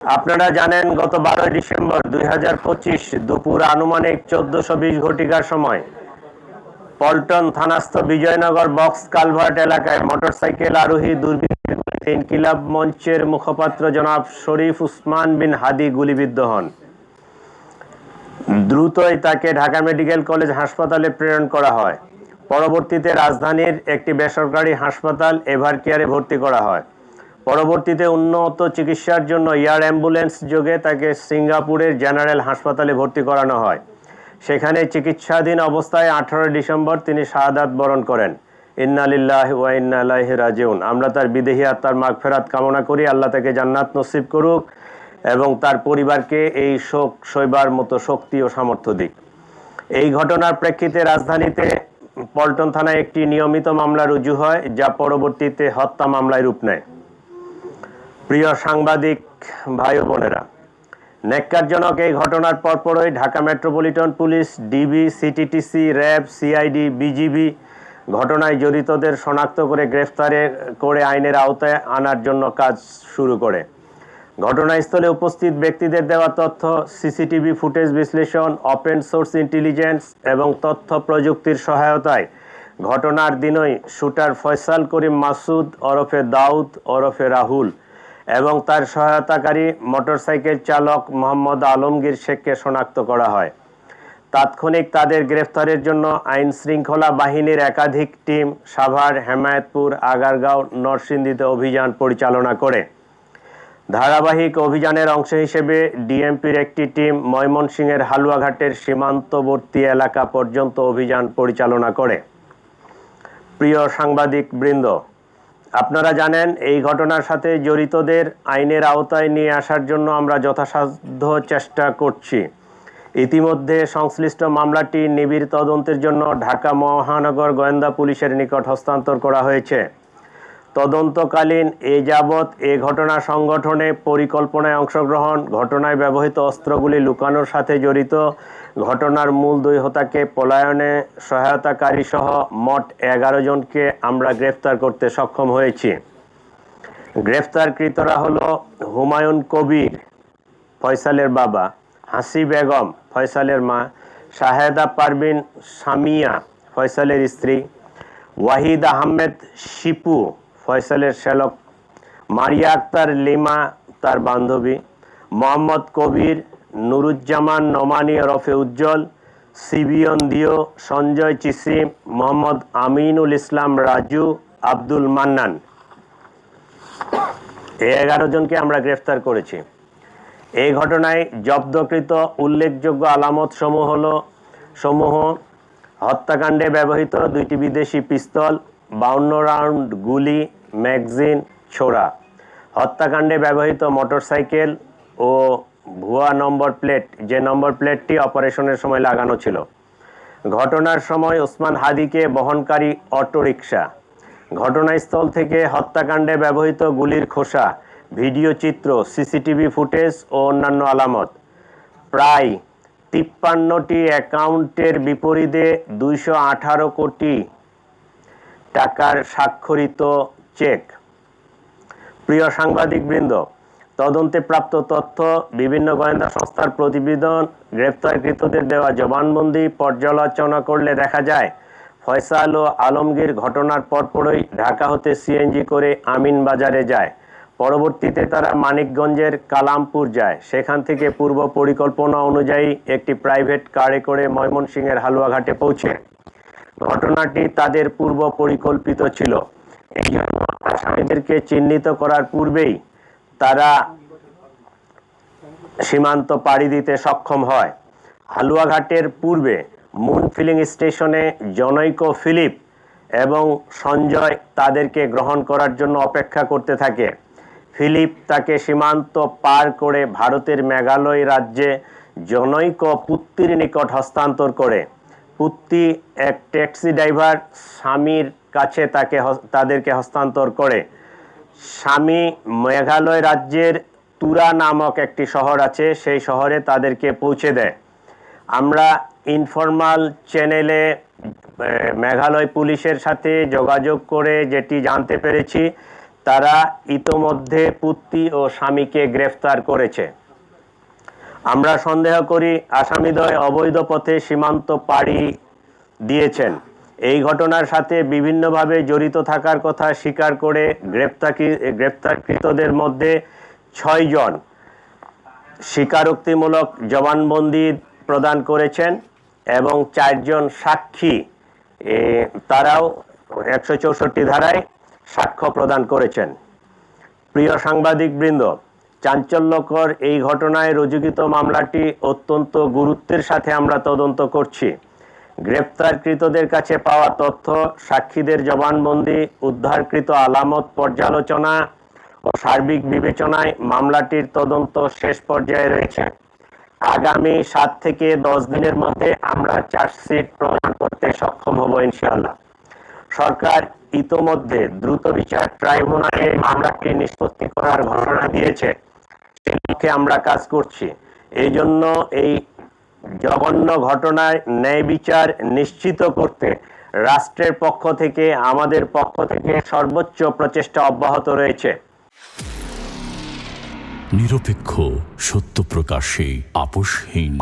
আপনারা জানেন গত 12 ডিসেম্বর 2025 দুপুর আনুমানিক 14:20 ঘটিকার সময় পল্টন থানাস্থ বিজয়নগর বক্স কালভার্ট এলাকায় মোটরসাইকেল আরোহী দুর্বৃত্তদের গুলিতে ইনকিলাব মঞ্চের মুখপাত্র জনাব শরীফ উসমান বিন হাদি গুলিবিদ্ধ হন। দ্রুতই তাকে ঢাকা মেডিকেল কলেজ হাসপাতালে প্রেরণ করা হয়। পরবর্তীতে রাজধানীর একটি বেসরকারি হাসপাতাল এভার কেয়ারে ভর্তি করা হয়। পরবর্তীতে উন্নত চিকিৎসার জন্য এয়ার অ্যাম্বুলেন্স যোগে তাকে সিঙ্গাপুরের জেনারেল হাসপাতালে ভর্তি করানো হয়। সেখানে চিকিৎসাধীন অবস্থায় 18 ডিসেম্বর তিনি শাহাদাত বরণ করেন। ইন্না লিল্লাহি ওয়া ইন্না ইলাইহি রাজিউন। আমরা তার বিদেহী আত্মার মাগফিরাত কামনা করি। আল্লাহ তাকে জান্নাত নসিব করুক এবং তার পরিবারকে এই শোক সইবার মতো শক্তি ও সামর্থ্য দিক। এই ঘটনার প্রেক্ষিতে রাজধানীতে পল্টন থানায় একটি নিয়মিত মামলা রুজু হয়, যা পরবর্তীতে হত্যা মামলায় রূপ নেয়। প্রিয় সাংবাদিক ভাই ও বোনেরা, ন্যাক্কারজনক এই ঘটনার পরপরই Dhaka metropolitan police, DB, CTTC, RAB, CID, BGB ঘটনায় জড়িতদের শনাক্ত করে গ্রেফতার করে আইনের আওতায় আনার জন্য কাজ শুরু করে। ঘটনাস্থলে উপস্থিত ব্যক্তিদের দেওয়া তথ্য, সিসিটিভি ফুটেজ বিশ্লেষণ, ওপেন সোর্স ইন্টেলিজেন্স এবং তথ্য প্রযুক্তির সহায়তায় ঘটনার দিনই শুটার ফয়সাল করিম মাসুদ ওরফে দাউদ ওরফে রাহুল এবং তার সহায়তাকারী মোটরসাইকেল চালক মোহাম্মদ আলমগীর শেখকে শনাক্ত করা হয়। তাৎক্ষণিক তাদের গ্রেফতারের জন্য আইন শৃঙ্খলা বাহিনীর একাধিক টিম সাভার, হেমায়েতপুর, আগারগাঁও, নরসিংদীতে অভিযান পরিচালনা করে। ধারাবাহিক অভিযানের অংশ হিসেবে ডিএমপির একটি টিম ময়মনসিংহের হালুয়াঘাটের সীমান্তবর্তী এলাকা পর্যন্ত অভিযান পরিচালনা করে। প্রিয় সাংবাদিক বৃন্দ, আপনারা জানেন এই ঘটনার সাথে জড়িতদের আইনের আওতায় নিয়ে আসার জন্য আমরা যথাসাধ্য চেষ্টা করছি। ইতিমধ্যে সংশ্লিষ্ট মামলাটি নিবিড় তদন্তের জন্য ঢাকা মহানগর গোয়েন্দা পুলিশের নিকট হস্তান্তর করা হয়েছে। তদন্তকালীন এ যাবৎ এ ঘটনা সংগঠনে পরিকল্পনায় অংশগ্রহণ, ঘটনায় ব্যবহৃত অস্ত্রগুলি লুকানোর সাথে জড়িত, ঘটনার মূল দুই হোতাকে পলায়নে সহায়তাকারী সহ মোট 11 জনকে আমরা গ্রেফতার করতে সক্ষম হয়েছি। গ্রেফতারকৃতরা হলো হুমায়ুন কবির, ফয়সালের বাবা; হাসি বেগম, ফয়সালের মা; শাহেদা পারভিন সামিয়া, ফয়সালের স্ত্রী; ওয়াহিদ আহমেদ শিপু, ফয়সালের শ্যালক; মারিয়া আক্তার লিমা, তার বান্ধবী; মোহাম্মদ কবির, নুরুজ্জামান নোমানী ওরফে উজ্জ্বল, সিবিয়ন দিও, সঞ্জয় চিসিম, মোহাম্মদ আমিনুল ইসলাম রাজু, আব্দুল মান্নান। এই 11 জনকে আমরা গ্রেফতার করেছি। এই ঘটনায় জব্দকৃত উল্লেখযোগ্য আলামত সমূহ হত্যাকাণ্ডে ব্যবহৃত 2টি বিদেশি পিস্তল, 52 রাউন্ড গুলি, ম্যাগজিন, ছোরা; হত্যাকাণ্ডে ব্যবহৃত মোটরসাইকেল ও ভুয়া নম্বর প্লেট, যে নম্বর প্লেটটি অপারেশনের সময় লাগানো ছিল; ঘটনার সময় ওসমান হাদিকে বহনকারী অটোরিকশা; ঘটনাস্থল থেকে হত্যাকাণ্ডে ব্যবহৃত গুলির খোসা, ভিডিও চিত্র, সিসিটিভি ফুটেজ ও অন্যান্য আলামত; প্রায় 53টি অ্যাকাউন্টের বিপরীতে 218 কোটি টাকার স্বাক্ষরিত চেক। প্রিয় সাংবাদিকবৃন্দ, তদন্তে প্রাপ্ত তথ্য, বিভিন্ন গোয়েন্দা সংস্থার প্রতিবেদন, গ্রেফতারকৃতদের দেওয়া জবানবন্দি পর্যালোচনা করলে দেখা যায় ফয়সাল ও আলমগীর ঘটনার পরপরই ঢাকা হতে সিএনজি করে আমিনবাজারে যায়। পরবর্তীতে তারা মানিকগঞ্জের কালামপুর যায়। সেখান থেকে পূর্ব পরিকল্পনা অনুযায়ী একটি প্রাইভেট কারে করে ময়মনসিংহের হালুয়াঘাটে পৌঁছে। ঘটনাটি তাদের পূর্ব পরিকল্পিত ছিল। এই জন্য আসামিদেরকে চিহ্নিত করার পূর্বেই তারা সীমান্ত পাড়ি দিতে সক্ষম হয়। হালুয়াঘাটের পূর্বে মুন ফিলিং স্টেশনে জনৈক ফিলিপ এবং সঞ্জয় তাদেরকে গ্রহণ করার জন্য অপেক্ষা করতে থাকে। ফিলিপ তাকে সীমান্ত পার করে ভারতের মেঘালয় রাজ্যে জনৈক পুত্তির নিকট হস্তান্তর করে। পুত্তি এক ট্যাক্সি ড্রাইভার স্বামীর কাছে তাদেরকে হস্তান্তর করে। স্বামী মেঘালয় রাজ্যের তুরা নামক একটি শহর আছে, সেই শহরে তাদেরকে পৌঁছে দেয়। আমরা ইনফরমাল চ্যানেলে মেঘালয় পুলিশের সাথে যোগাযোগ করে যেটি জানতে পেরেছি, তারা ইতোমধ্যে পুত্রী ও স্বামীকে গ্রেফতার করেছে। আমরা সন্দেহ করি আসামিদ্বয় অবৈধ পথে সীমান্ত পাড়ি দিয়েছেন। এই ঘটনার সাথে বিভিন্নভাবে জড়িত থাকার কথা স্বীকার করে গ্রেপ্তারকৃতদের মধ্যে 6 জন স্বীকারোক্তিমূলক জবানবন্দি প্রদান করেছেন এবং 4 জন সাক্ষী তারাও 164 ধারায় সাক্ষ্য প্রদান করেছেন। প্রিয় সাংবাদিকবৃন্দ, চাঞ্চল্যকর এই ঘটনায় রুজুকৃত মামলাটি অত্যন্ত গুরুত্বের সাথে আমরা তদন্ত করছি। গ্রেপ্তারকৃতদের কাছে পাওয়া তথ্য, সাক্ষীদের জবানবন্দি, উদ্ধারকৃত আলামত পর্যালোচনা ও সার্বিক বিবেচনায় মামলাটির তদন্ত শেষ পর্যায়ে রয়েছে। আগামী 7 থেকে 10 দিনের মধ্যে আমরা চার্জশিট প্রদান করতে সক্ষম হব ইনশাআল্লাহ। সরকার ইতোমধ্যে দ্রুত বিচার ট্রাইব্যুনালে মামলাটি নিষ্পত্তি করার ঘোষণা দিয়েছে। সে লক্ষ্যে আমরা কাজ করছি। এই জন্য এই জঘন্য ঘটনায় ন্যায় বিচার নিশ্চিত করতে রাষ্ট্রের পক্ষ থেকে, আমাদের পক্ষ থেকে সর্বোচ্চ প্রচেষ্টা অব্যাহত রয়েছে। নিরপেক্ষ, সত্য প্রকাশে আপোষহীন।